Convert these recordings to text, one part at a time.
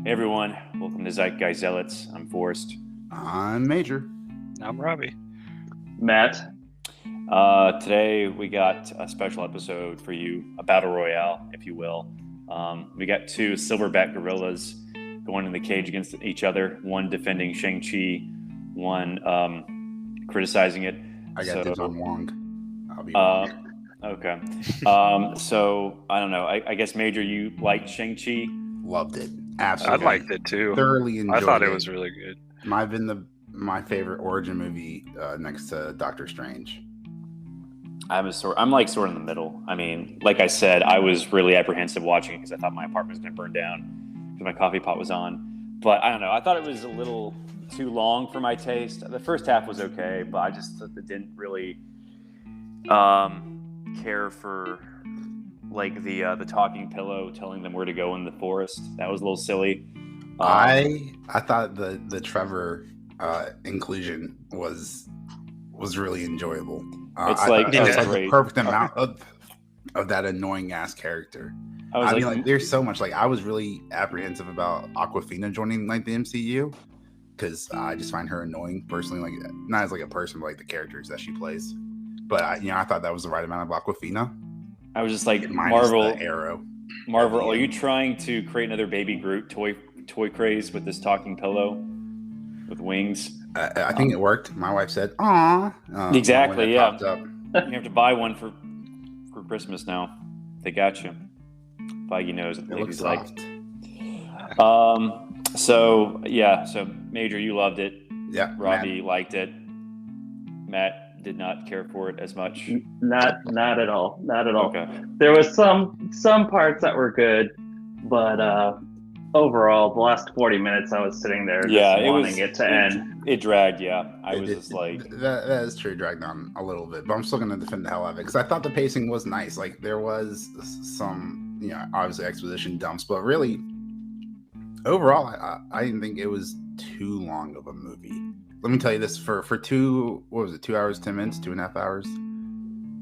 Hey everyone, welcome to Zealots. I'm Forrest. I'm Major. I'm Robbie. Matt. Today we got a special episode for you, a battle royale, if you will. We got two silverback gorillas going in the cage against each other, one defending Shang-Chi, one criticizing it. I got dibs on Wong. I'll be Wong. Okay. So, I don't know. I guess, Major, you liked Shang-Chi? Loved it. Absolutely. I liked it too. Thoroughly enjoyed it. I thought it was really good. Might have been my favorite origin movie next to Doctor Strange. I'm sort of in the middle. I mean, like I said, I was really apprehensive watching it because I thought my apartment was going to burn down because my coffee pot was on. But I don't know. I thought it was a little too long for my taste. The first half was okay, but I just didn't really care for like the talking pillow telling them where to go in the forest. That was a little silly. I thought the Trevor inclusion was really enjoyable. It's like the perfect amount of that annoying ass character. I mean, there's so much. Like, I was really apprehensive about Awkwafina joining like the MCU because I just find her annoying personally. Like, not as like a person, but like the characters that she plays. But I thought that was the right amount of Awkwafina. I was just like, Marvel, are you trying to create another Baby Groot toy craze with this talking pillow with wings? I think it worked. My wife said, "Aw." Exactly, yeah. You have to buy one for Christmas now. They got you. Feige knows what the ladies like. So Major, you loved it. Yeah. Robbie liked it. Matt did not care for it as much. Not at all. Not at all. Okay. There was some parts that were good, but overall, the last 40 minutes I was sitting there wanting it to end. It dragged, yeah. I was just like... That is true, dragged on a little bit, but I'm still going to defend the hell out of it, because I thought the pacing was nice. Like, there was some, obviously exposition dumps, but really, overall, I didn't think it was too long of a movie. Let me tell you this, for 2 hours, 10 minutes, 2.5 hours?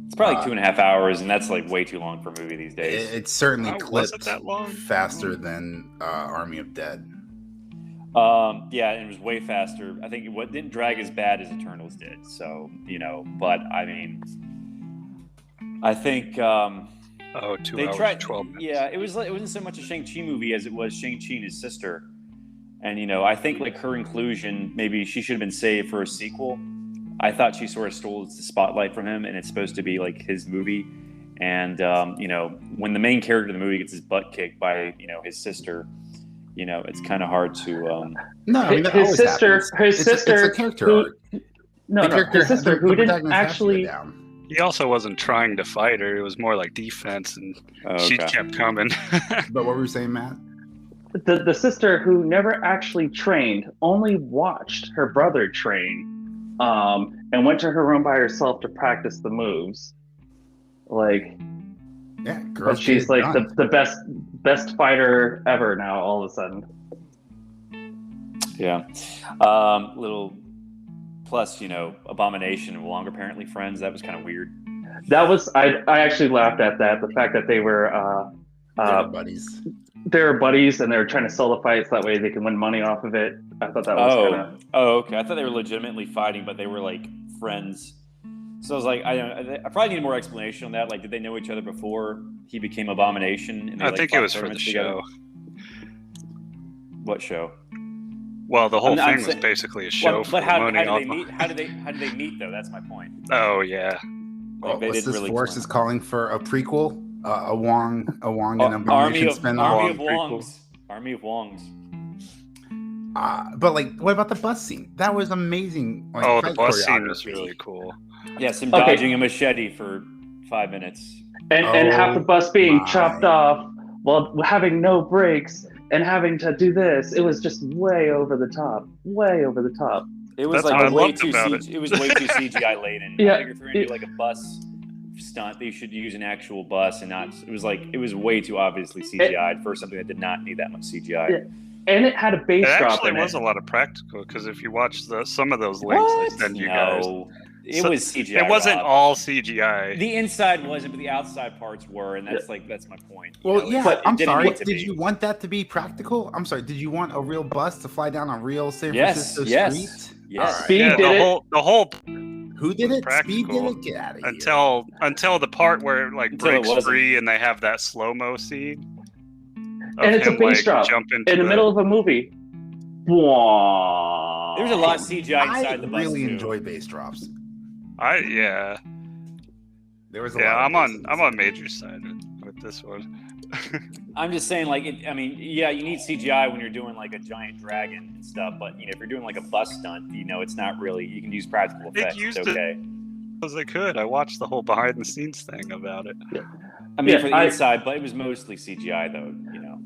It's probably 2.5 hours, and that's like way too long for a movie these days. It certainly clipped that long? faster than Army of Dead. Yeah, and it was way faster. I think it didn't drag as bad as Eternals did. So, but I mean, I think 2 hours, 12 minutes. Yeah, it wasn't so much a Shang-Chi movie as it was Shang-Chi and his sister. And, I think like her inclusion, maybe she should have been saved for a sequel. I thought she sort of stole the spotlight from him, and it's supposed to be like his movie. And, when the main character of the movie gets his butt kicked by, his sister, it's kind of hard to. No, I mean, his sister, it's a character arc. His sister who didn't actually. He also wasn't trying to fight her. It was more like defense, and she kept coming. But what were you saying, Matt? The sister who never actually trained, only watched her brother train, and went to her room by herself to practice the moves. Like, yeah, but she's like the best fighter ever now. All of a sudden, yeah. Little plus, Abomination and Wong apparently friends. That was kind of weird. That was I actually laughed at that. The fact that they were buddies. They're buddies, and they're trying to sell the fights that way they can win money off of it. I thought that was kind of... Oh, okay. I thought they were legitimately fighting, but they were like friends. So I was like, I probably need more explanation on that. Like, did they know each other before he became Abomination? And I think it was for the show. What show? Well, the whole thing was basically a show. But how did they meet? How did they meet though? That's my point. Oh yeah. Well, what's this? Force is calling for a prequel. A Wong and Abomination spin-off. Army of Wongs. But like, what about the bus scene? That was amazing. Like, the bus scene was really cool. Yes, him dodging a machete for 5 minutes. And half the bus being chopped off while having no brakes and having to do this. It was just way over the top. Way over the top. It was way too CGI laden. Yeah. I think if you're gonna do like a bus stunt, they should use an actual bus and not. It was way too obviously CGI'd for something that did not need that much CGI. Yeah. And it had a bass drop in it. It actually was a lot of practical, because if you watch some of those links I send you guys, It was CGI. It wasn't Rob. all CGI. The inside wasn't, but the outside parts were, and that's my point. Well, But I'm sorry. Did you want that to be practical? I'm sorry. Did you want a real bus to fly down a real San Yes, Francisco yes, street? yes. Right. Speed Yeah, did it. the whole Who did it? practical Speed did it. Get out of here. until the part where it like Until it breaks wasn't. free and they have that slow-mo scene. And it's a bass drop jumping in the middle of a movie. Wow. There was a lot of CGI inside the bus. I really too. enjoy bass drops. There was a yeah. lot I'm on Major's side with this one. I'm just saying, like, you need CGI when you're doing like a giant dragon and stuff. But if you're doing like a bus stunt, it's not really. You can use practical effects. It's okay. As I could. I watched the whole behind the scenes thing about it. I mean, for the inside, but it was mostly CGI, though.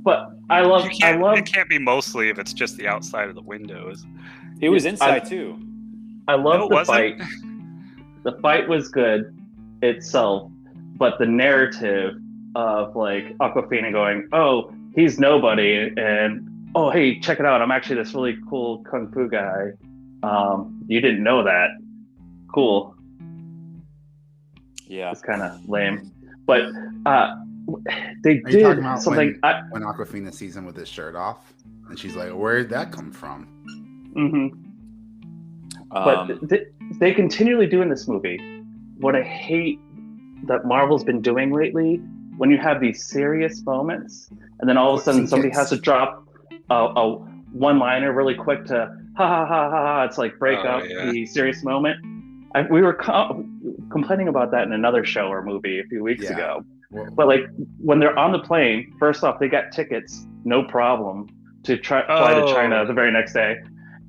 But I love. It can't be mostly if it's just the outside of the windows. It was inside too. I love the wasn't. fight. The fight was good itself, but the narrative of like Awkwafina going, "Oh, he's nobody," and "Oh, hey, check it out! I'm actually this really cool kung fu guy." You didn't know that? Cool. Yeah, it's kind of lame, but they Are you talking did about something. When Awkwafina sees him with his shirt off, and she's like, "Where'd that come from?" Mm-hmm. But they continually do in this movie what I hate that Marvel's been doing lately. When you have these serious moments, and then all of a sudden somebody has to drop a one-liner really quick to ha ha ha ha ha. It's like break up the serious moment. We were complaining about that in another show or movie a few weeks ago. Well, but like when they're on the plane, first off, they got tickets, no problem, to fly to China the very next day,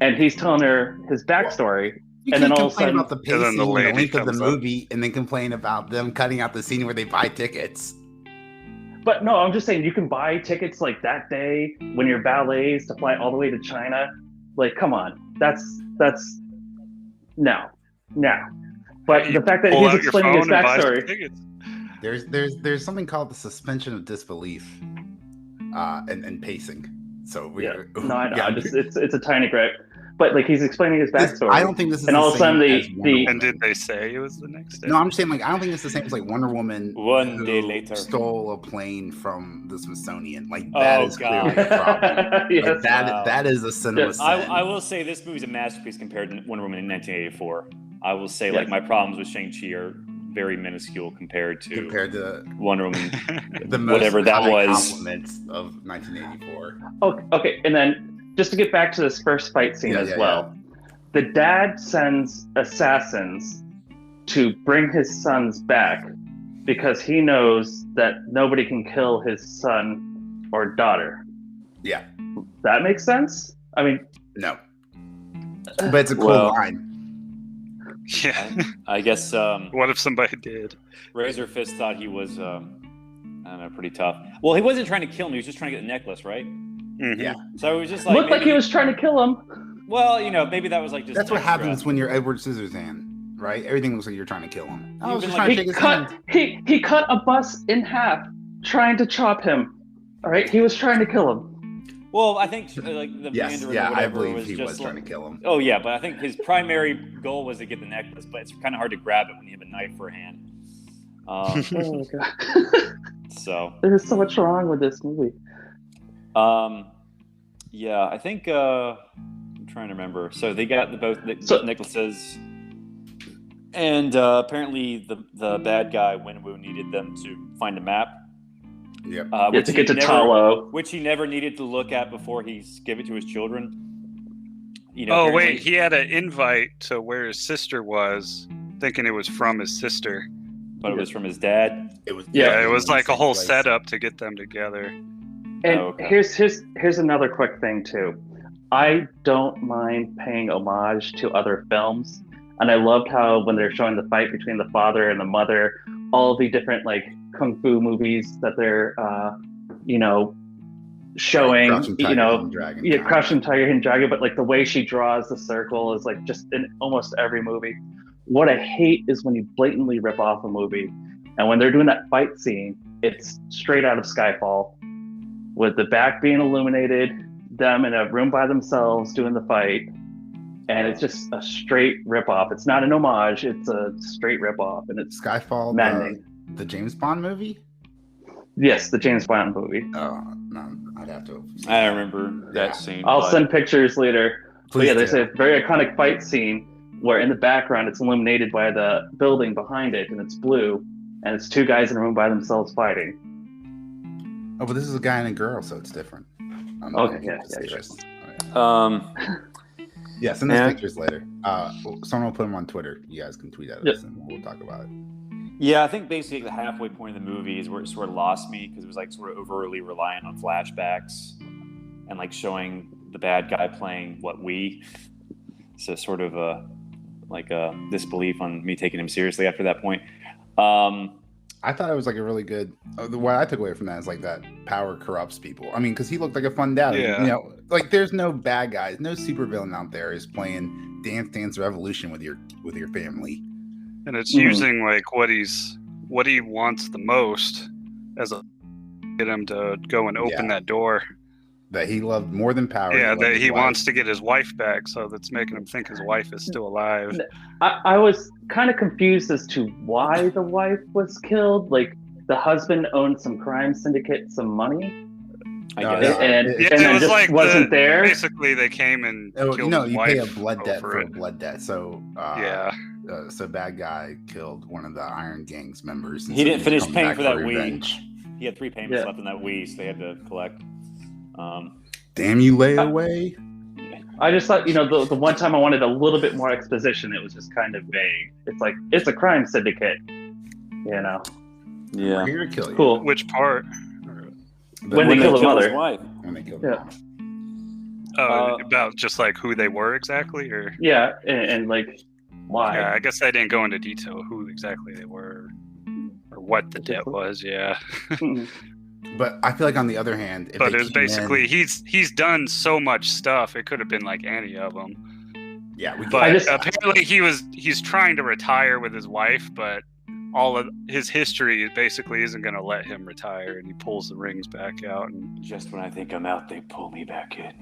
and he's telling her his backstory. And then all of a sudden, about the pacing and the length of the movie, and then complain about them cutting out the scene where they buy tickets. But no, I'm just saying you can buy tickets like that day when you're ballets to fly all the way to China. Like, come on, that's no. But the fact that he's explaining his backstory. There's something called the suspension of disbelief, and pacing. So I know. It's a tiny gripe. But like he's explaining his backstory. I don't think this is. And all of a sudden, and did they say it was the next day? No, I'm saying like I don't think it's the same as like Wonder Woman. One day later, stole a plane from the Smithsonian. Like that is clearly a problem. Yes. That is a cinema. Yes. I will say this movie's a masterpiece compared to Wonder Woman in 1984. I will say like my problems with Shang-Chi are very minuscule compared to Wonder Woman, the most whatever that was. Compliments of 1984. Okay, and then. Just to get back to this first fight scene as well, the dad sends assassins to bring his sons back because he knows that nobody can kill his son or daughter. Yeah. That makes sense? I mean... No. But it's a cool line. Yeah. I guess... what if somebody did? Razor Fist thought he was, I don't know, pretty tough. Well, he wasn't trying to kill him. He was just trying to get the necklace, right? Mm-hmm. Yeah. So it was just like looked like he was trying to kill him. Well, maybe that was like just. That's what happens when you're Edward Scissorhands, right? Everything looks like you're trying to kill him. I was just like, trying to shake his hand. He cut a bus in half, trying to chop him. All right, he was trying to kill him. Well, I think like the Mandarin or whatever I believe was he just was trying to kill him. Oh yeah, but I think his primary goal was to get the necklace, but it's kind of hard to grab it when you have a knife for a hand. Oh my god. So there's so much wrong with this movie. Yeah, I think I'm trying to remember. So they got both necklaces, and apparently the bad guy Wenwu needed them to find a map. Yep. To get to Talo, which he never needed to look at before he gave it to his children. Oh wait, he had an invite to where his sister was, thinking it was from his sister, but it was from his dad. It was like a whole setup to get them together. And here's another quick thing too. I don't mind paying homage to other films, and I loved how when they're showing the fight between the father and the mother, all the different like kung fu movies that they're showing, Crouching Tiger, Hidden Dragon, but like the way she draws the circle is like just in almost every movie. What I hate is when you blatantly rip off a movie, and when they're doing that fight scene, it's straight out of Skyfall. With the back being illuminated, them in a room by themselves doing the fight. and it's just a straight ripoff. It's not an homage; it's a straight ripoff, and it's Skyfall, maddening. The James Bond movie. Yes, the James Bond movie. Oh no, I'd have to. I remember that scene. I'll send pictures later. But yeah, there's do. a very iconic fight scene where in the background it's illuminated by the building behind it, and it's blue, and it's two guys in a room by themselves fighting. Oh, but this is a guy and a girl, so it's different. Okay, yeah. Yeah, send us pictures later. Someone will put them on Twitter. You guys can tweet at us, and we'll talk about it. Yeah, I think basically the halfway point of the movie is where it sort of lost me because it was like sort of overly reliant on flashbacks and like showing the bad guy playing so sort of a disbelief on me taking him seriously after that point. I thought it was like a really good. What I took away from that is like that power corrupts people. I mean, because he looked like a fun dad. Yeah. You know, like there's no bad guys, no supervillain out there is playing Dance Dance Revolution with your family. And it's using like what he wants the most as a get him to go and open that door that he loved more than power. Yeah, that he wants to get his wife back, so that's making him think his wife is still alive. I was kind of confused as to why the wife was killed. Like the husband owned some crime syndicate, some money. It was just like wasn't there. Basically, they came and killed his you wife. pay a blood debt for a blood debt. So so bad guy killed one of the Iron Gang's members. He didn't finish paying for that Wii. He had 3 payments left in that Wii, so they had to collect. Damn you, layaway. I just thought, the one time I wanted a little bit more exposition, it was just kind of vague. It's like, it's a crime syndicate, Yeah. We're here to kill you. Cool. Which part? When they killed his mother. Wife. When they killed about just like who they were exactly, or and like why? Yeah, I guess I didn't go into detail who exactly they were or what the debt was. Yeah. But I feel like on the other hand, but it was basically he's done so much stuff. It could have been like any of them. Yeah, apparently he's trying to retire with his wife, but all of his history basically isn't going to let him retire, and he pulls the rings back out. And just when I think I'm out, they pull me back in.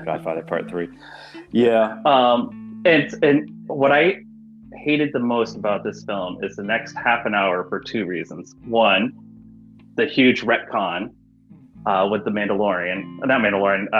Godfather Part 3. Yeah. And what I hated the most about this film is the next half an hour for 2 reasons. One, the huge retcon with the Mandalorian. Not Mandalorian.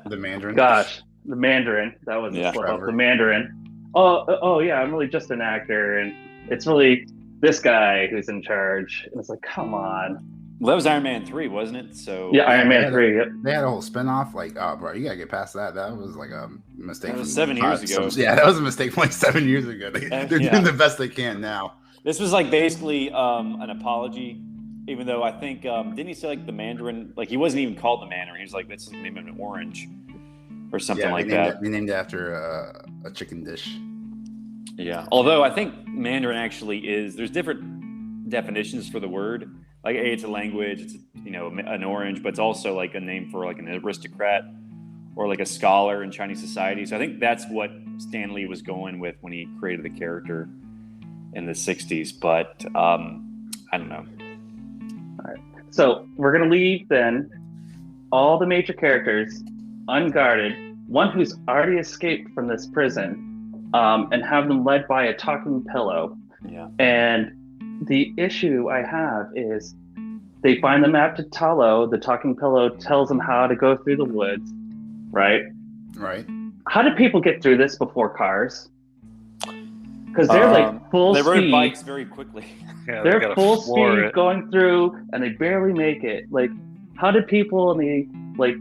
The Mandarin. Gosh, the Mandarin. That was a slip up. The Mandarin. Oh yeah, I'm really just an actor, and it's really this guy who's in charge. And it's like, come on. Well, that was Iron Man 3, wasn't it? So yeah, Iron Man 3. Yep. They had a whole spinoff. Like, oh, bro, you gotta get past that. That was like a mistake. That was 7 years ago. That was a mistake from like 7 years ago. They're doing the best they can now. This was like basically an apology. Even though I think, didn't he say like the Mandarin, like he wasn't even called the Mandarin. He was like, that's the name of an orange or something like that. They named it after a chicken dish. Yeah. Although I think Mandarin actually there's different definitions for the word. Like, it's a language, it's, an orange, but it's also like a name for like an aristocrat or like a scholar in Chinese society. So I think that's what Stan Lee was going with when he created the character in the 60s. But I don't know. All right. So we're going to leave then all the major characters unguarded, one who's already escaped from this prison, and have them led by a talking pillow. Yeah. And the issue I have is they find the map to Talo. The talking pillow tells them how to go through the woods, right? Right. How did people get through this before cars? Because they're like full speed. They rode bikes very quickly. Yeah, they're full speed going through, and they barely make it. Like, how did people in the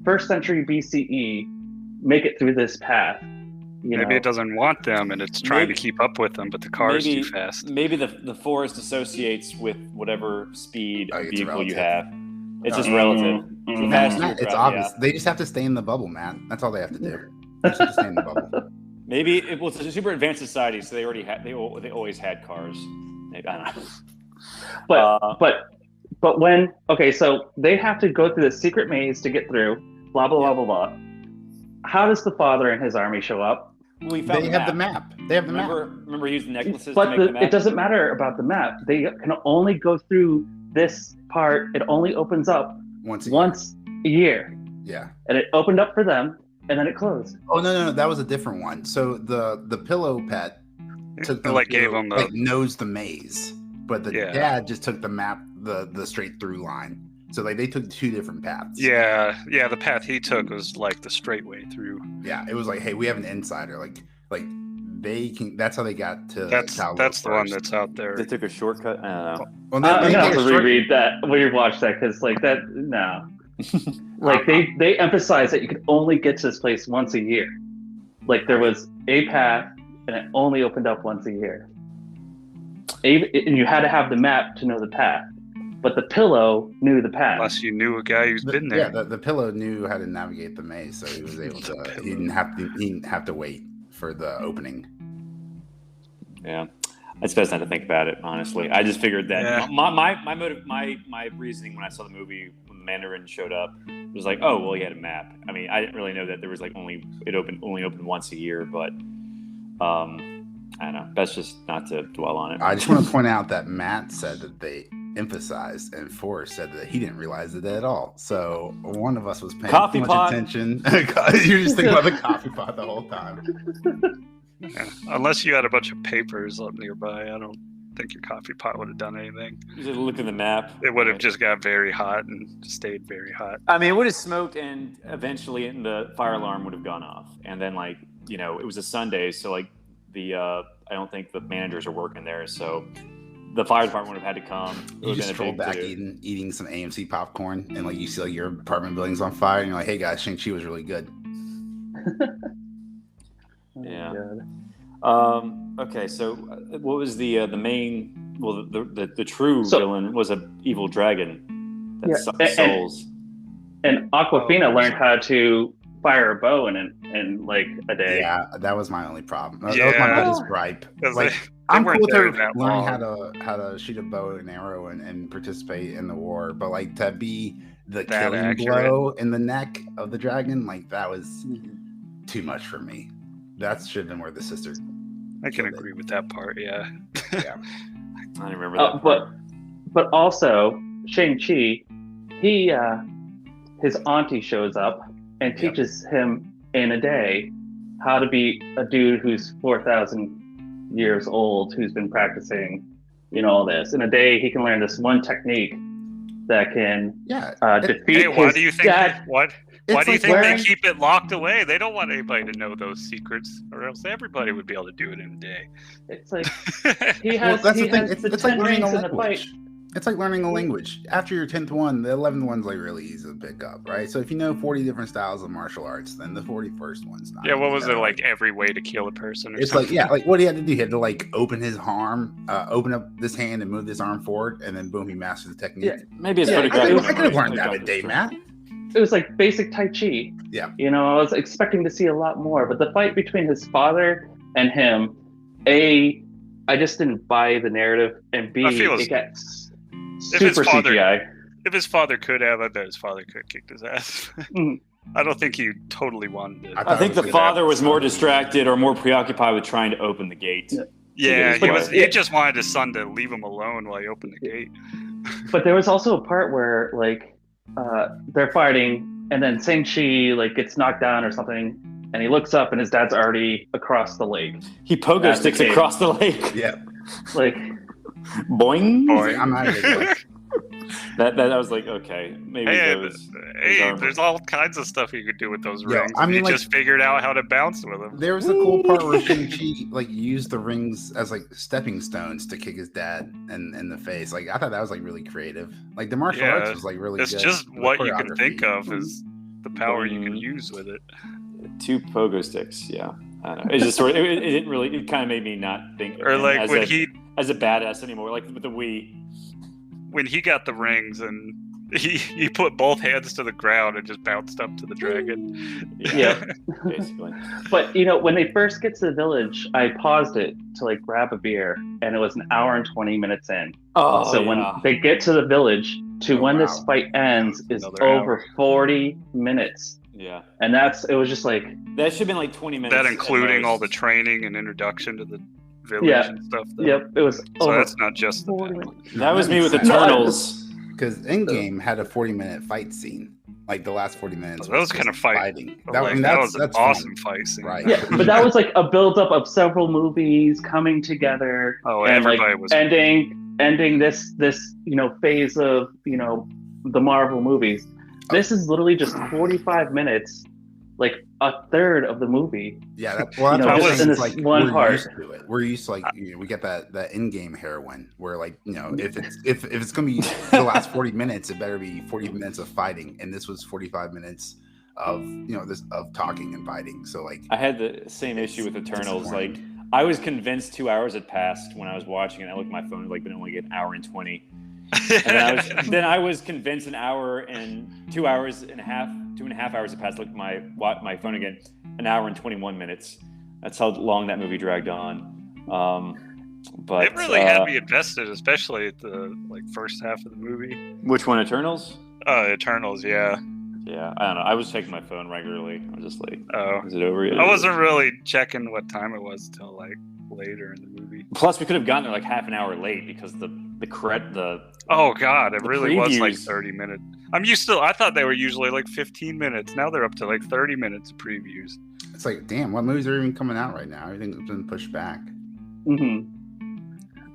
first century BCE make it through this path? Maybe it doesn't want them, and it's trying to keep up with them, but the car's too fast. Maybe the forest associates with whatever speed vehicle you have. It's just relative. It's obvious. Yeah. They just have to stay in the bubble, man. That's all they have to do. They just have to stay in the bubble. Maybe it's a super advanced society, so they always had cars. Maybe, I don't know. But when so they have to go through the secret maze to get through. Blah blah blah blah blah. How does the father and his army show up? They have the map. They have the map. Remember using necklaces but to make the map? It doesn't matter about the map. They can only go through this part. It only opens up once a year. Yeah. And it opened up for them. and then it closed. Oh no, that was a different one. So the pillow pet took the like gave him the like knows the maze, but the Yeah. dad just took the map, the straight through line. So like they took two different paths. yeah. The path he took was like the straight way through. Yeah, it was like, hey, we have an insider. Like they can. That's how they got to. That's Talos the one first. that's out there. They took a shortcut. I don't know. Well, I'm they gonna have take to a short- reread that when you watch that because like that no, like they emphasize that you could only get to this place once a year. Like there was a path and it only opened up once a year. And you had to have the map to know the path, but the pillow knew the path. Unless you knew a guy who's been there. Yeah, the pillow knew how to navigate the maze, so he was able to. He didn't have to wait for the opening. Yeah, it's best not to think about it. Honestly, I just figured that Yeah. my motive, my reasoning when I saw the movie when the Mandarin showed up was like, oh well, he had a map. I mean, I didn't really know that there was like only opened once a year, but I don't know. Best just not to dwell on it. I just want to point out that Matt said that they emphasized, and Forrest said that he didn't realize it at all. So one of us was paying Coffee too much pot. attention. You're just thinking about the coffee pot the whole time. Yeah. Unless you had a bunch of papers up nearby, I don't think your coffee pot would have done anything. You just look at the map. It would have just got very hot and stayed very hot. I mean, it would have smoked, and eventually, the fire alarm would have gone off. And then, like, it was a Sunday, so like I don't think the managers are working there, so the fire department would have had to come. It You would just have stroll been a big back to-do. eating some AMC popcorn, and like you see like your apartment building's on fire, and you're like, "Hey guys, Shang-Chi was really good." Yeah. God. Okay, so what was the main? Well, the true So- villain was an evil dragon that Yeah, sucked and- souls. And Aquafina Oh, learned how to fire a bow in like a day. Yeah, that was my only problem. That was my Yeah. biggest gripe. 'Cause Like, they I'm weren't cool with there her that learning long. how to shoot a bow and arrow and participate in the war, but like to be the That killing accurate. blow in the neck of the dragon, like that was too much for me. That should have been where the sister. I can agree with that part, yeah. I don't remember that. But also Shang-Chi, his auntie shows up and teaches him in a day how to be a dude who's 4,000 years old, who's been practicing, all this. In a day, he can learn this one technique that can defeat Hey, why his do you think dad. why It's do you like think wearing- they keep it locked away? They don't want anybody to know those secrets, or else everybody would be able to do it in a day. It's like he Well, has, that's he the thing. has It's the like 10 learning a rings in the fight. language. It's like learning a language. After your 10th one, the 11th one's like really easy to pick up, right? So if you know 40 different styles of martial arts, then the 41st one's not. Yeah, what was easy. it like? Every way to kill a person? Or It's something? like what he had to do. He had to like open his arm, open up this hand, and move this arm forward, and then boom, he mastered the technique. Yeah. Maybe it's Yeah, photographic. I could have learned that in a day, Matt. It was like basic Tai Chi. Yeah. I was expecting to see a lot more, but the fight between his father and him, A, I just didn't buy the narrative, and B, I feel it got if his super father- CGI. If his father could have, I bet his father could have kicked his ass. Mm. I don't think he totally wanted it. I think it the was father was more distracted or more preoccupied with trying to open the gate. Yeah, But- he just wanted his son to leave him alone while he opened the gate. But there was also a part where like they're fighting, and then Shang-Chi like gets knocked down or something, and he looks up and his dad's already across the lake. He pogo That's sticks the case. across the lake. Yeah, Like Boing. Boing. I'm not even. That I was like, okay, maybe Hey, those. there's all kinds of stuff you could do with those Yeah, rings. I mean, you like- just figured out how to bounce with them. There was a cool part where Shang-Chi like used the rings as like stepping stones to kick his dad in the face. Like I thought that was like really creative. Like the martial Yeah, arts was like really It's good. just The what you can think choreography. of is the power you can Boing. use with it. 2 pogo sticks. Yeah, I don't know. It's just sort of. It didn't really. It kind of made me not think. of Or him like as when a badass anymore. Like with the Wii. when he got the rings and he put both hands to the ground and just bounced up to the dragon. Yeah. Basically. But when they first get to the village, I paused it to like grab a beer, and it was an hour and 20 minutes in. Oh, So when they get to the village to Oh, when wow. this fight ends is Another over hour. 40 minutes. Yeah, And it was just like, that should have been like 20 minutes. That at including all most. the training and introduction to the village Yeah. and stuff. Though. yep, it was So over that's not just the 40 battle. minutes. That was me with No, Eternals. Because Endgame had a 40-minute fight scene. Like the last 40 minutes. That was kind of fighting. That was an awesome fight scene. Right. Yeah, but that was like a buildup of several movies coming together. Oh, and everybody like was ending this phase of the Marvel movies. This is literally just 45 minutes, like a third of the movie. Yeah, that's just in this like one we're part. used to it. We're used to like we get that in-game heroine where like if it's gonna be the last 40 minutes, it better be 40 minutes of fighting, and this was 45 minutes of of talking and fighting. So like I had the same issue with Eternals. Like I was convinced 2 hours had passed when I was watching it. I looked at my phone, like been only an hour and 20. And then I was convinced an hour and 2 hours and a half, 2.5 hours had passed. Looked at my phone again, an hour and 21 minutes. That's how long that movie dragged on. But it really had me invested, especially at the first half of the movie. Which one, Eternals? Eternals, yeah. Yeah, I don't know. I was checking my phone regularly. I was just like, "Oh, is it over yet?" I wasn't really checking what time it was till later in the movie. Plus, we could have gotten there half an hour late because the oh god, it really was previews. 30 minutes. I thought they were usually 15 minutes. Now they're up to 30 minutes of previews. It's like, damn, what movies are even coming out right now? Everything's been pushed back. Mm-hmm.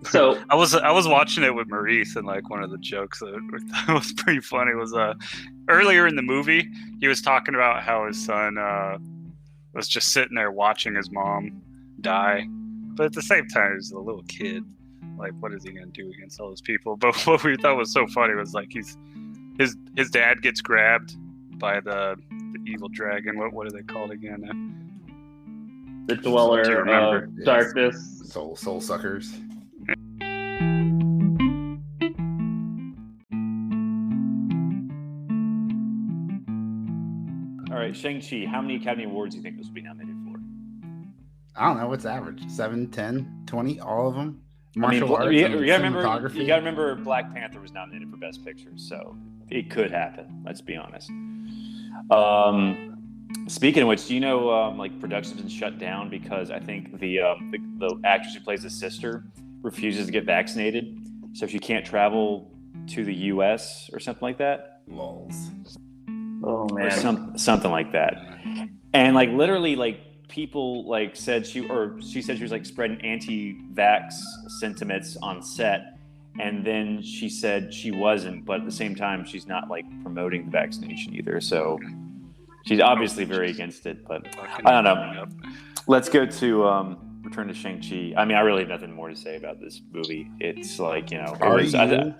So I was watching it with Maurice, and one of the jokes that was pretty funny was earlier in the movie he was talking about how his son was just sitting there watching his mom die, but at the same time he's a little kid. What is he gonna do against all those people? But what we thought was so funny was his dad gets grabbed by the evil dragon. What are they called again? The Dweller of Darkness. Soul suckers. All right, Shang-Chi. How many Academy Awards do you think this will be nominated for? I don't know. What's average? 7, 10, 20? All of them? Martial arts. You gotta cinematography? remember Black Panther was nominated for Best Picture, so it could happen. Let's be honest. Speaking of which, do you know production's been shut down because I think the actress who plays the sister refuses to get vaccinated, so she can't travel to the U.S. or something like that. Lols. Oh man, or something like that. And literally people said she said she was spreading anti-vax sentiments on set, and then she said she wasn't, but at the same time she's not promoting the vaccination either, so she's obviously very against it. But I don't know. Let's go to return to Shang-Chi. I mean, I really have nothing more to say about this movie. It's Are you excited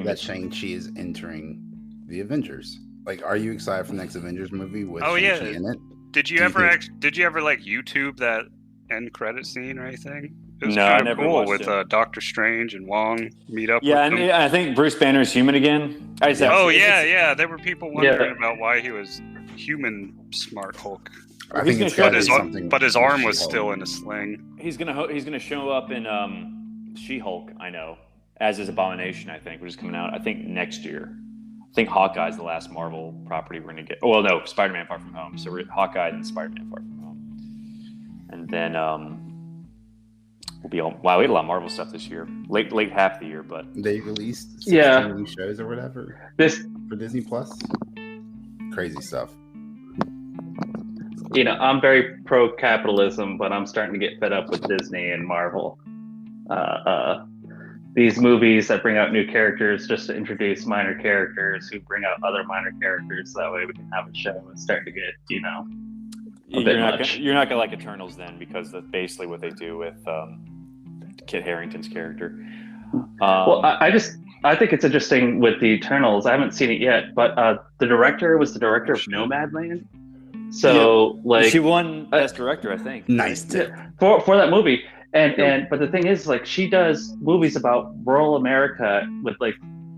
that Shang-Chi is entering the Avengers? Are you excited for the next Avengers movie with Shang-Chi in it? Did you ever YouTube that end credit scene or anything? It was No, I kind of never cool watched with Doctor Strange and Wong meet up. Yeah, with and them. I think Bruce Banner's human again. Yeah. There were people wondering about why he was human Smart Hulk. I think it's got to be something. But his arm was still in a sling. He's gonna show up in She-Hulk, I know, as is Abomination, I think, which is coming out I think next year. I think Hawkeye's the last Marvel property we're gonna get. Oh well, no, Spider-Man: Far From Home. So we're Hawkeye and Spider-Man: Far From Home, and then we'll be we had a lot of Marvel stuff this year, late half of the year, but they released 16 new shows or whatever for Disney Plus. Crazy stuff. I'm very pro-capitalism, but I'm starting to get fed up with Disney and Marvel. These movies that bring out new characters just to introduce minor characters who bring out other minor characters. That way we can have a show and start to get, you're not gonna like Eternals then, because that's basically what they do with Kit Harington's character. Well, I think it's interesting with the Eternals. I haven't seen it yet, but the director was the director of Nomadland. So she won Best Director, I think. Nice tip for that movie. But the thing is, she does movies about rural America with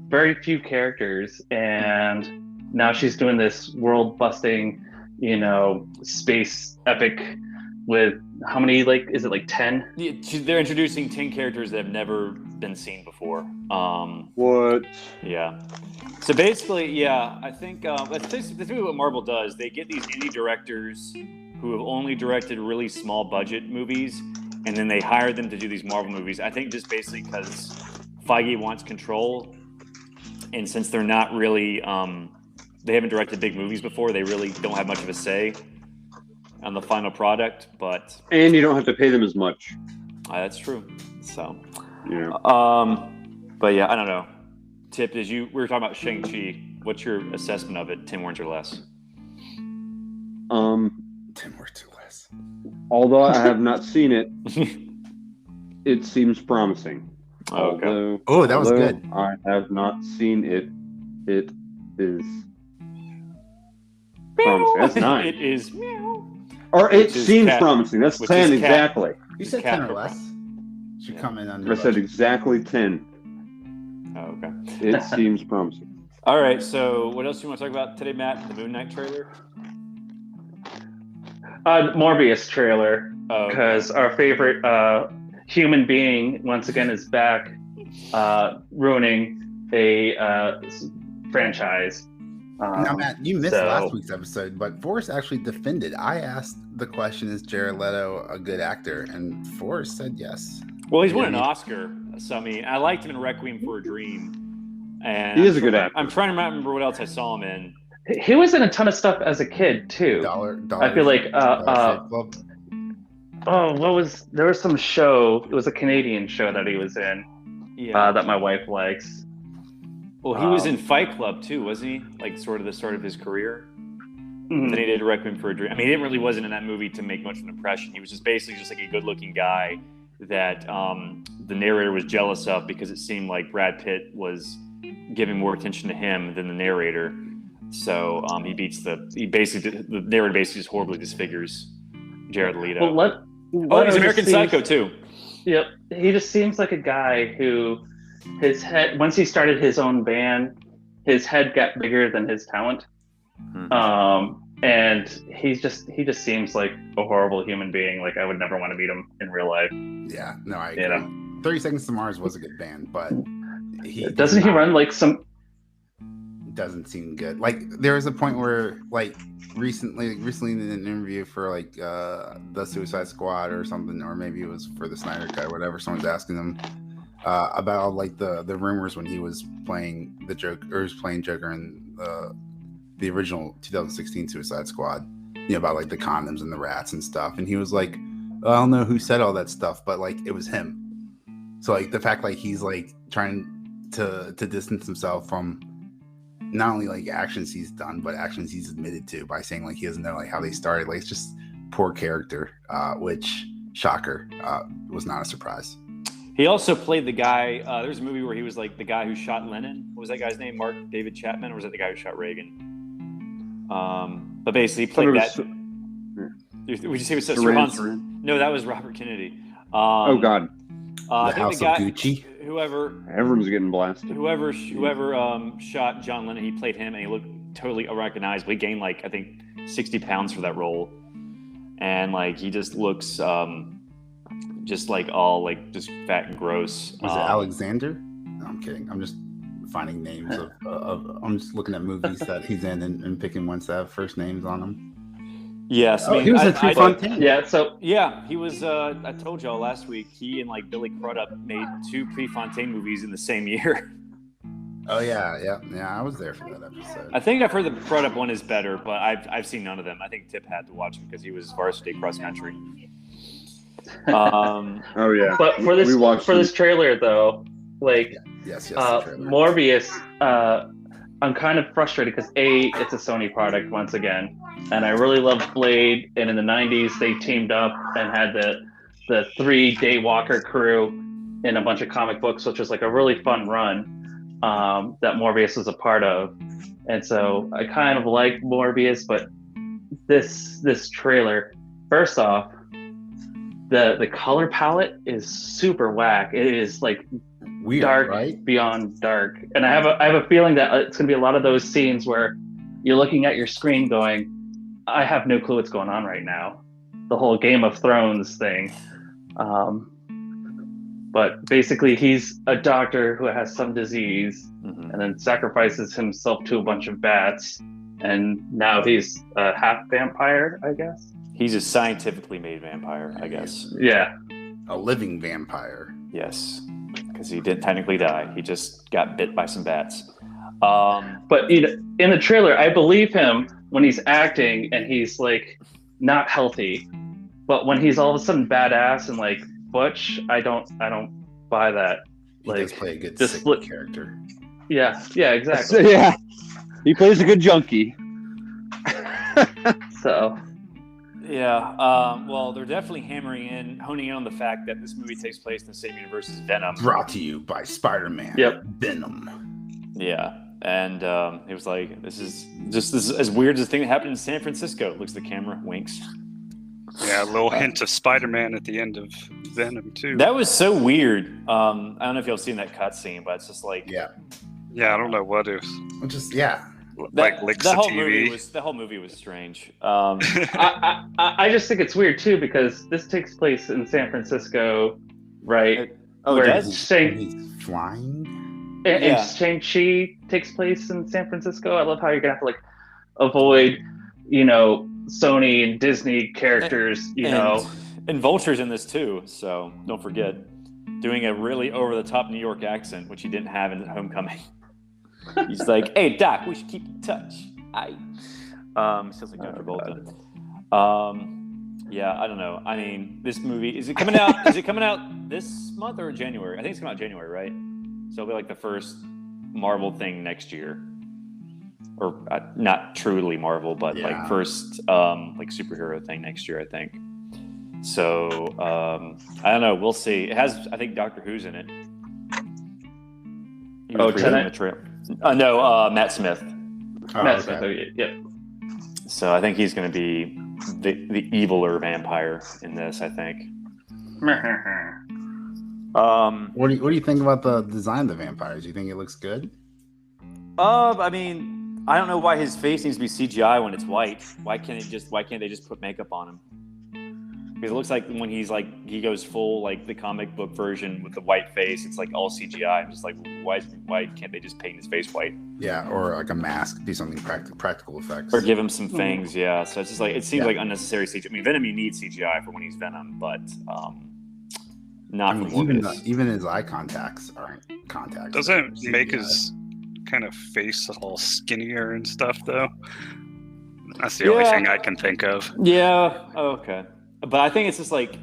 very few characters, and now she's doing this world-busting, space epic with how many? Is it 10? Yeah, they're introducing 10 characters that have never been seen before. What? Yeah. So basically, I think that's basically what Marvel does. They get these indie directors who have only directed really small budget movies, and then they hire them to do these Marvel movies. I think just basically because Feige wants control. and since they're not really, they haven't directed big movies before, they really don't have much of a say on the final product. But And you don't have to pay them as much. that's true. So, Yeah. but yeah, I don't know. Tip, we were talking about Shang-Chi. What's your assessment of it? 10 words or less. 10 words or less. Although I have not seen it, it seems promising. Okay. Oh, that was good. I have not seen it. It is promising. That's 9. It is. Or it Which is seems cat- promising. That's which 10 is cat- exactly. You said Cat 10 or for- less. Should Yeah. come in under. I said budget. exactly 10. Oh, okay. It seems promising. All right. So, what else do you want to talk about today, Matt? The Moon Knight trailer. Morbius trailer, Oh, okay. because our favorite human being once again is back, ruining a franchise. Now, Matt, you missed so- last week's episode, but Forrest actually defended. I asked the question, is Jared Leto a good actor? And Forrest said yes. Well, he's won an Yeah. Oscar. So, I mean, I liked him in Requiem for a Dream. And He is a good actor. I'm trying to remember what else I saw him in. He was in a ton of stuff as a kid too. I feel like Dollar Shave Club. there was some show. It was a Canadian show that he was in Yeah. that my wife likes. Well, he was in Fight Club too, wasn't he? Like sort of the start of his career. Mhm. Then he did Requiem for a Dream. I mean, he didn't really wasn't in that movie to make much of an impression. He was just basically just like a good-looking guy that the narrator was jealous of because it seemed like Brad Pitt was giving more attention to him than the narrator. So the narrator basically just horribly disfigures Jared Leto. Well, He's American Psycho too. Yep, he just seems like a guy who his head. Once he started his own band, his head got bigger than his talent. And he just seems like a horrible human being. Like I would never want to meet him in real life. Yeah, no, I agree. You know? 30 Seconds to Mars was a good band, but Doesn't he run like some? doesn't seem good. Like there was a point where like recently in an interview for like the Suicide Squad or something, or maybe it was for the Snyder Cut or whatever, someone's asking him about like the rumors when he was playing the Joker, or was playing Joker in the original 2016 Suicide Squad, you know, about like the condoms and the rats and stuff, and he was like, I don't know who said all that stuff, but like it was him. So like the fact like he's like trying to distance himself from not only like actions he's done, but actions he's admitted to by saying like he doesn't know like how they started. Like it's just poor character, which shocker, was not a surprise. He also played the guy. There's a movie where he was like the guy who shot Lennon. What was that guy's name? Mark David Chapman, or was that the guy who shot Reagan? But basically, he played that. Would you say it was Sir Hans? No, that was Robert Kennedy. Oh God, The House of Gucci. Whoever everyone's getting blasted. Whoever shot John Lennon, he played him, and he looked totally unrecognizable. He gained like I think 60 pounds for that role, and like he just looks just like all like just fat and gross. Was it Alexander? No, I'm kidding. I'm just finding names of I'm just looking at movies that he's in and picking ones that have first names on them. Yes, I mean, he was in Prefontaine. Yeah, so yeah, he was. I told y'all last week. He and like Billy Crudup made 2 Prefontaine movies in the same year. Oh yeah. I was there for that episode. I think I've heard the Crudup one is better, but I've seen none of them. I think Tip had to watch him because he was varsity cross country. Oh yeah. but for this trailer though, like Yes. The trailer. Morbius, I'm kind of frustrated because it's a Sony product once again, and I really love Blade. And in the '90s, they teamed up and had the 3 Daywalker crew in a bunch of comic books, which was like a really fun run that Morbius was a part of. And so I kind of like Morbius, but this trailer, first off, the color palette is super whack. It is like Weird, dark right? beyond dark, and I have a feeling that it's going to be a lot of those scenes where you're looking at your screen going, I have no clue what's going on right now. The whole Game of Thrones thing. But basically he's a doctor who has some disease and then sacrifices himself to a bunch of bats, and now he's a half vampire, I guess. He's a scientifically made vampire, I guess. Yeah. A living vampire. Yes, because he didn't technically die. He just got bit by some bats. But in the trailer, I believe him when he's acting and he's like not healthy. But when he's all of a sudden badass and like butch, I don't buy that. He Like, does play a good this sick split- character. Yeah, exactly. So, yeah, he plays a good junkie. So Yeah. Well, they're definitely honing in on the fact that this movie takes place in the same universe as Venom. Brought to you by Spider-Man. Yep. Venom. Yeah. And it was like, this is as weird as the thing that happened in San Francisco. Looks at the camera, winks. Yeah, a little hint of Spider-Man at the end of Venom too. That was so weird. I don't know if y'all seen that cutscene, but it's just like, Yeah. Yeah, I don't know what is. Just yeah. Like licks the TV. The whole movie was strange. I just think it's weird too because this takes place in San Francisco, right? Oh, Where it does? He's flying. And Yeah. Shang-Chi takes place in San Francisco. I love how you're gonna have to like avoid, Sony and Disney characters, And Vulture's in this too, so don't forget. Doing a really over-the-top New York accent, which he didn't have in Homecoming. He's like, "Hey Doc, we should keep in touch." Sounds like John Travolta. Yeah, I don't know. I mean, this movie is it coming out? Is it coming out this month or January? I think it's coming out January, right? So it'll be like the first Marvel thing next year, or not truly Marvel, but like first like superhero thing next year, I think. So I don't know. We'll see. It has, I think, Doctor Who's in it. He was Tennant? in the trailer. No, Matt Smith. Oh, Matt okay. Smith, yeah. So I think he's going to be the eviler vampire in this, I think. What do you think about the design of the vampires? You think it looks good? I mean, I don't know why his face needs to be CGI when it's white. Why can't they just put makeup on him? Because it looks like when he goes full like the comic book version with the white face, it's like all CGI. I'm just like, why can't they just paint his face white? Yeah, or like a mask, do something practical effects. Or give him some fangs, yeah. So it's just like, it seems like unnecessary CGI. I mean, Venom, you need CGI for when he's Venom, but not for Morbius. Even his eye contacts aren't contacts. Doesn't it make his kind of face all skinnier and stuff though? That's the only thing I can think of. Yeah. Oh, okay. But I think it's just like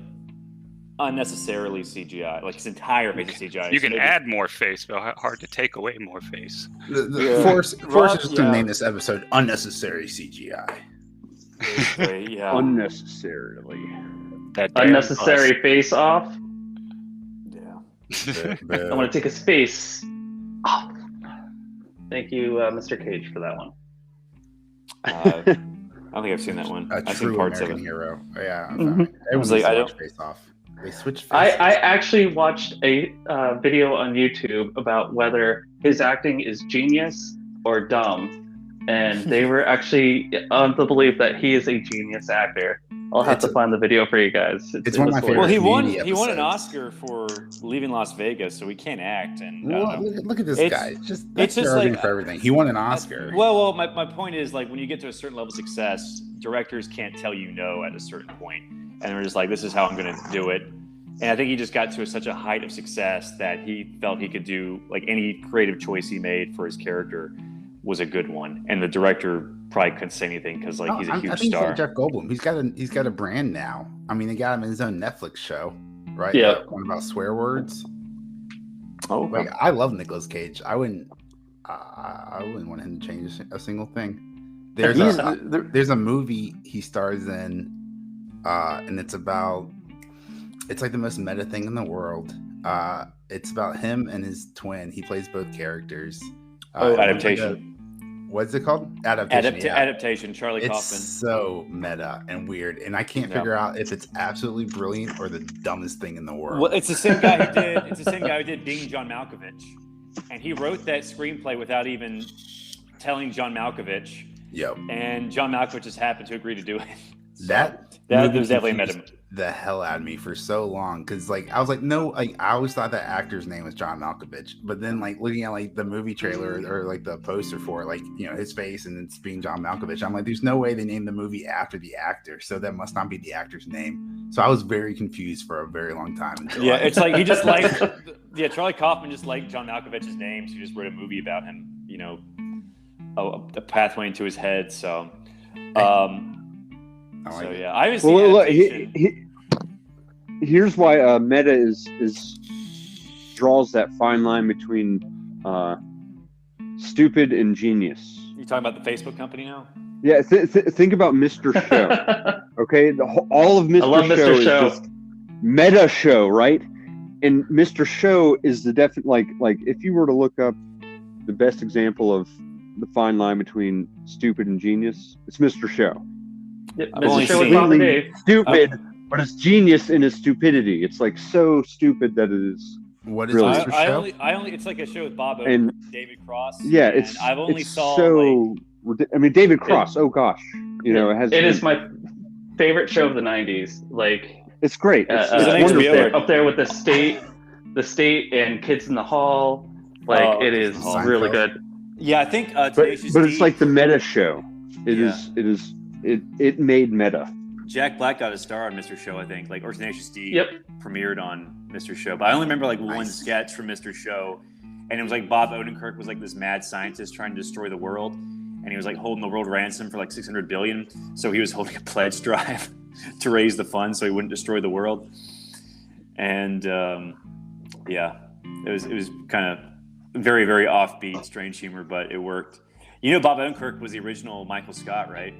unnecessarily CGI. Like his entire face is CGI. You can add more face, but hard to take away more face. Force is just gonna name this episode "Unnecessary CGI." Yeah. Unnecessarily. That damn Unnecessary face off. Yeah. I want to take his face off. Thank you, Mr. Cage, for that one. I don't think I've seen that one. A I've seen true parts American of it. hero. Yeah. I was like, I don't. Face off. They switched. Faces. I actually watched a video on YouTube about whether his acting is genius or dumb, and they were actually on the belief that he is a genius actor. I'll have to find the video for you guys. It's one of my favorite. Well, he won episodes. an Oscar for Leaving Las Vegas, so he can't act. And look at this guy. It's just like for everything. He won an Oscar. Well, my point is like when you get to a certain level of success, directors can't tell you no at a certain point, and they're just like, this is how I'm going to do it. And I think he just got to such a height of success that he felt he could do like any creative choice he made for his character was a good one, and the director probably couldn't say anything because like he's a huge I think star. He's like Jeff Goldblum. He's got a brand now. I mean, they got him in his own Netflix show, right? Yeah. One about swear words. Oh, Like, I love Nicolas Cage. I wouldn't want him to change a single thing. There's a movie he stars in, and it's like the most meta thing in the world. It's about him and his twin. He plays both characters. Adaptation. What's it called? Adaptation. Charlie It's Kaufman. so meta and weird, and I can't figure out if it's absolutely brilliant or the dumbest thing in the world. Well, it's the same guy who did. It's the same guy who did Being John Malkovich, and he wrote that screenplay without even telling John Malkovich. Yep. And John Malkovich just happened to agree to do it. That was definitely a meta. The hell out of me for so long because like I was like no, like I always thought that actor's name was John Malkovich, but then like looking at like the movie trailer or like the poster for it, like his face and it's being John Malkovich, I'm like there's no way they named the movie after the actor, so that must not be the actor's name. So I was very confused for a very long time. It's like he just liked Charlie Kaufman just liked John Malkovich's name, so he just wrote a movie about him. a pathway into his head. So, I like it. yeah, I haven't seen Well, look, adaptation. here's why meta is draws that fine line between stupid and genius. You talking about the Facebook company now? Yeah, think about Mr. Show. Okay, all of Mr. I love Show Mr. is Show. just meta show, right? And Mr. Show is the definite like if you were to look up the best example of the fine line between stupid and genius, it's Mr. Show. Yep, I've only Mr. Show with seen- Bob and Completely Dave. stupid, but it's genius in its stupidity. It's like so stupid that it is. What is Really? Mr. Show? I only, it's like a show with Bob And- Odenkirk, David Cross. Yeah, and it's I've only it's saw so. I mean, David Cross. Oh gosh, it has. It is my favorite show of the '90s. Like, It's great. It's Is it up HBO? wonderful. up there with the state and Kids in the Hall. Like, Oh, it is Seinfeld. really good. yeah, I think But Tenacious it's D, like the meta show. It Yeah. is. It is. It made meta. Jack Black got a star on Mr. Show, I think, like, or Tenacious D Yep. premiered on Mr. Show. But I only remember like one Nice. sketch from Mr. Show, and it was like Bob Odenkirk was like this mad scientist trying to destroy the world, and he was like holding the world ransom for like 600 billion. So he was holding a pledge drive to raise the funds so he wouldn't destroy the world. And yeah, it was kind of very, very offbeat, strange humor, but it worked. Bob Odenkirk was the original Michael Scott, right?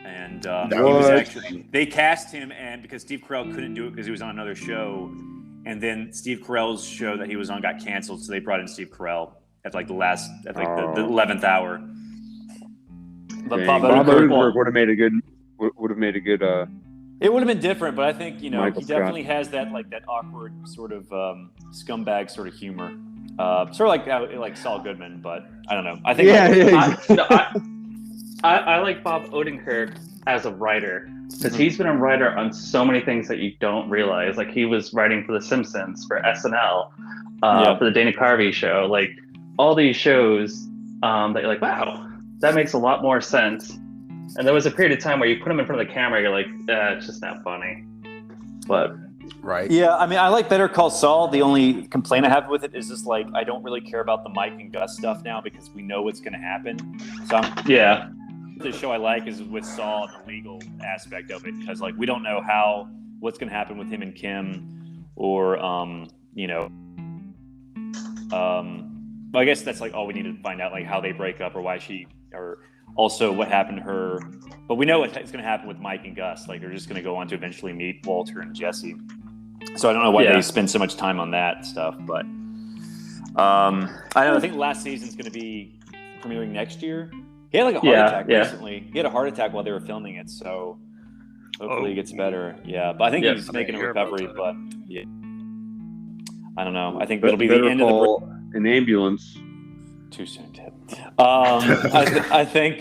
And he was What? actually, they cast him, and because Steve Carell couldn't do it because he was on another show, and then Steve Carell's show that he was on got canceled, so they brought in Steve Carell at like the 11th hour. But Dang. Bob Bob Odenkirk, Odenkirk would have made a good. Would have made a good. it would have been different, but I think Michael he definitely has that like that awkward sort of scumbag sort of humor, sort of like Saul Goodman, but I don't know. I think I like Bob Odenkirk as a writer because he's been a writer on so many things that you don't realize. Like, he was writing for The Simpsons, for SNL, for the Dana Carvey show, like all these shows that you're like, wow, that makes a lot more sense. And there was a period of time where you put him in front of the camera, you're like, it's just not funny. But Right. Yeah, I mean, I like Better Call Saul. The only complaint I have with it is just like I don't really care about the Mike and Gus stuff now because we know what's going to happen. So yeah, the show I like is with Saul and the legal aspect of it because like we don't know what's going to happen with him and Kim, or I guess that's like all we need to find out, like how they break up or why or also what happened to her. But we know what's going to happen with Mike and Gus. Like they're just going to go on to eventually meet Walter and Jesse. So I don't know why they spend so much time on that stuff, but I think last season's going to be premiering next year. He had like a heart attack recently. He had a heart attack while they were filming it, so hopefully it gets better. Yeah, but I think he's making a recovery. But yeah, I don't know. I think it'll be the end of an ambulance. Too soon, Ted. I think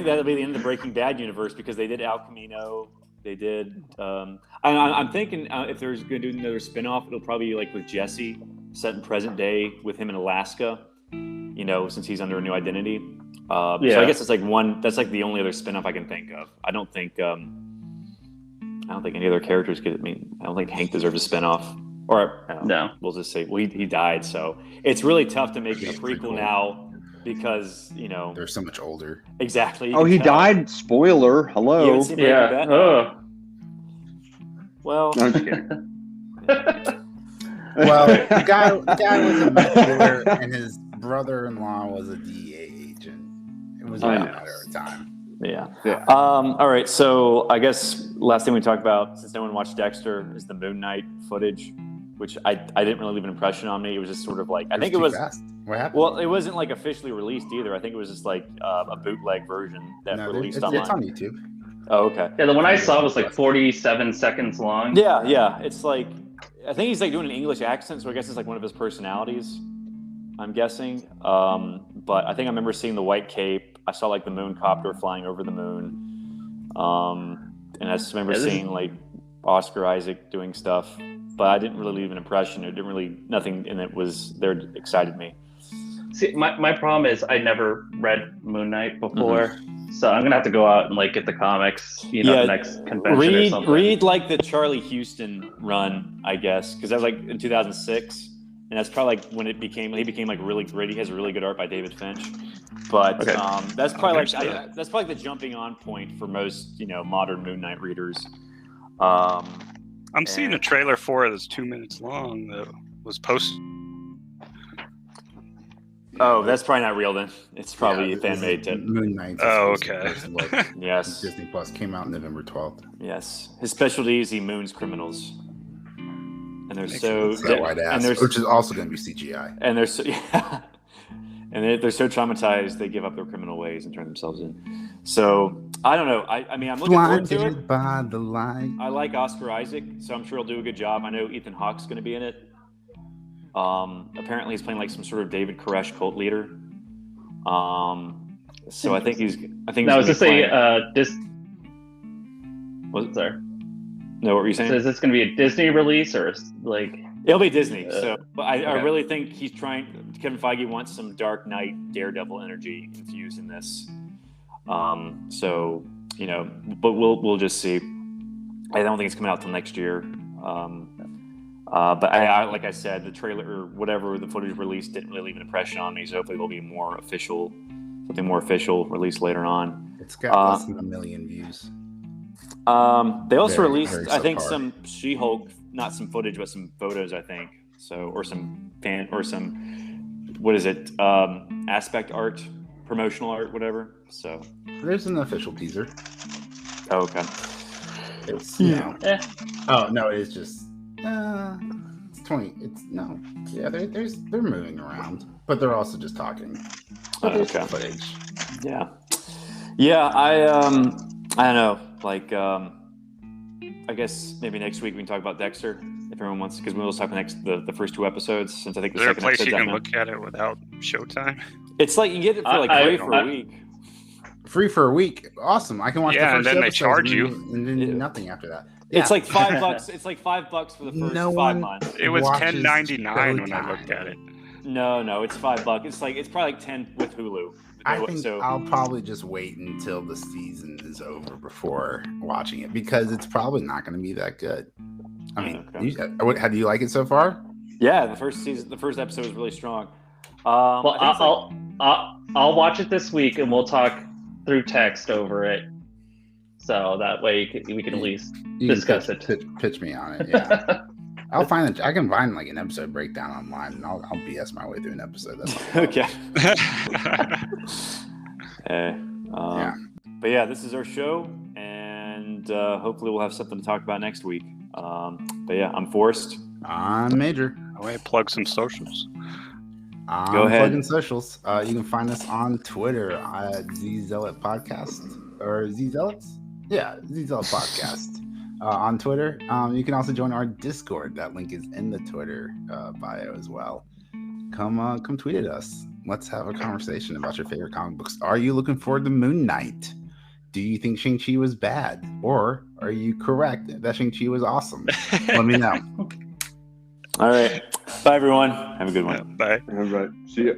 that'll be the end of the Breaking Bad universe because they did El Camino. They did. I'm thinking if there's going to do another spinoff, it'll probably be like with Jesse, set in present day with him in Alaska. Since he's under a new identity. So I guess it's like that's like the only other spinoff I can think of. I don't think any other characters could. I mean, I don't think Hank deserves a spinoff. Or no, we'll just say he died. So it's really tough to make a prequel now because they're so much older. Exactly. Oh, he died. Spoiler. Hello. Yeah. Oh. Well, no, I'm just kidding. Well, the guy was a meth dealer, and his brother-in-law was a DEA agent. It was a matter of time. Yeah. All right. So I guess last thing we talked about, since no one watched Dexter, is the Moon Knight footage, which I didn't really leave an impression on me. It was just sort of like I think it was. Fast. What happened? Well, it wasn't like officially released either. I think it was just like a bootleg version that released online. It's on YouTube. Oh, okay. Yeah, the one I saw was like 47 seconds long. Yeah. It's like I think he's like doing an English accent, so I guess it's like one of his personalities. I'm guessing. But I think I remember seeing the white cape. I saw like the moon copter flying over the moon. And I just remember seeing like Oscar Isaac doing stuff, but I didn't really leave an impression. Nothing in it was there excited me. See, my problem is I never read Moon Knight before, so I'm gonna have to go out and like get the comics, the next convention or something. Read like the Charlie Houston run, I guess, because that was like in 2006, and that's probably like when he became like really gritty. He has a really good art by David Finch, but Okay. that's probably Understood. that's probably the jumping on point for most modern Moon Knight readers. I'm seeing a And- trailer for it that's 2 minutes long that was posted. Oh, that's probably not real then. It's probably this fan is made. Moon Knight's Oh, exclusive okay. first look. Yes, Disney Plus came out November 12th. yes. His specialty is he moons criminals, and they're Makes so It's that white and ass, they're which is also going to be CGI. and they're so and they're so traumatized they give up their criminal ways and turn themselves in. So I don't know. I mean, I'm looking forward to it. Blinded by the light. I like Oscar Isaac, so I'm sure he'll do a good job. I know Ethan Hawke's going to be in it. Apparently he's playing like some sort of David Koresh cult leader. So I think he's. Now, is this playing... What? Sorry. No, what were you saying? So is this going to be a Disney release or like? It'll be Disney. So but I okay. really think he's trying. Kevin Feige wants some Dark Knight, Daredevil energy infused in this. So but we'll just see. I don't think it's coming out till next year. But I like I said, the trailer or whatever the footage released didn't really leave an impression on me. So hopefully there'll be something more official released later on. It's got less than 1 million views. They also Very, released, very I think, subpar. some She-Hulk, not some footage, but some photos. I think so, or some what is it? Aspect art, promotional art, whatever. So There's an official teaser. oh, okay. It's Eh. Oh no, it's just it's 20. It's no. Yeah, they're moving around, but they're also just talking. But there's Okay. footage. Yeah. I don't know. Like, I guess maybe next week we can talk about Dexter if everyone wants, because we'll talk the first 2 episodes. Since I think the Is there a second place you episode's can out look at it without Showtime? It's like you can get it for like free for a week. Free for a week. Awesome. I can watch Yeah, the and first then they episode charge and you. then, and then nothing after that. Yeah. It's like $5. It's like $5 for the first No 5 one- months. It was Watches $10.99 when I Showtime. looked at it. No, it's $5. It's probably like 10 with Hulu. I think So I'll probably just wait until the season is over before watching it because it's probably not going to be that good. I mean, Okay. how do you like it so far? yeah, the first episode was really strong. Well, I think it's I'll watch it this week, and we'll talk through text over it. So that way we can at least You can discuss pitch me on it. Yeah, I'll find it. I can find like an episode breakdown online, and I'll BS my way through an episode. That's not okay. Yeah. But yeah, this is our show, and hopefully we'll have something to talk about next week. But yeah, I'm Forrest. I'm Major. I want to plug some socials. I'm Go ahead. Plugging socials. You can find us on Twitter at Zealot Podcast or Zealots. Yeah, Zealot Podcast on Twitter. You can also join our Discord. That link is in the Twitter bio as well. Come tweet at us. Let's have a conversation about your favorite comic books. Are you looking forward to Moon Knight? Do you think Shang-Chi was bad? Or are you correct that Shang-Chi was awesome? Let me know. All right. Bye, everyone. Have a good one. Bye. All right. See ya.